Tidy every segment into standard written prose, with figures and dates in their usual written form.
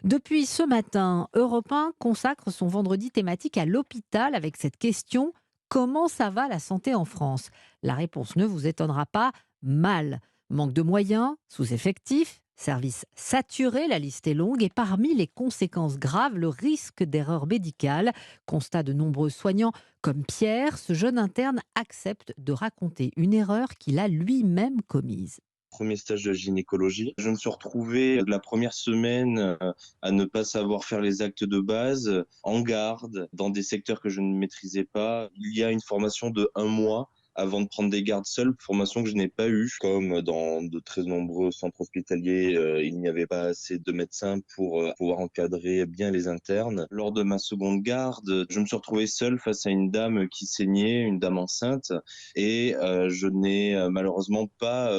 Depuis ce matin, Europe 1 consacre son vendredi thématique à l'hôpital avec cette question: comment ça va la santé en France? La réponse ne vous étonnera pas: mal. Manque de moyens, sous-effectifs, services saturés, la liste est longue, et parmi les conséquences graves, le risque d'erreur médicale. Constat de nombreux soignants comme Pierre, ce jeune interne accepte de raconter une erreur qu'il a lui-même commise. Premier stage de gynécologie. Je me suis retrouvé la première semaine à ne pas savoir faire les actes de base, en garde, dans des secteurs que je ne maîtrisais pas. Il y a une formation de 1 mois avant de prendre des gardes seuls, formation que je n'ai pas eue. Comme dans de très nombreux centres hospitaliers, il n'y avait pas assez de médecins pour pouvoir encadrer bien les internes. Lors de ma seconde garde, je me suis retrouvé seul face à une dame qui saignait, une dame enceinte, et je n'ai malheureusement pas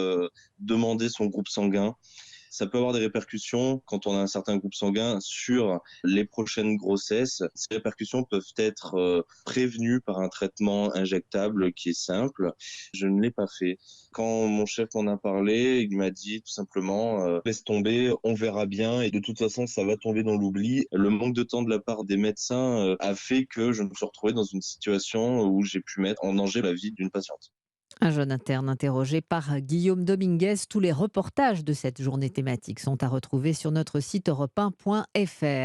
demander son groupe sanguin. Ça peut avoir des répercussions quand on a un certain groupe sanguin sur les prochaines grossesses. Ces répercussions peuvent être prévenues par un traitement injectable qui est simple. Je ne l'ai pas fait. Quand mon chef m'en a parlé, il m'a dit tout simplement laisse tomber, on verra bien, et de toute façon ça va tomber dans l'oubli. Le manque de temps de la part des médecins a fait que je me suis retrouvé dans une situation où j'ai pu mettre en danger la vie d'une patiente. Un jeune interne interrogé par Guillaume Dominguez. Tous les reportages de cette journée thématique sont à retrouver sur notre site europe1.fr.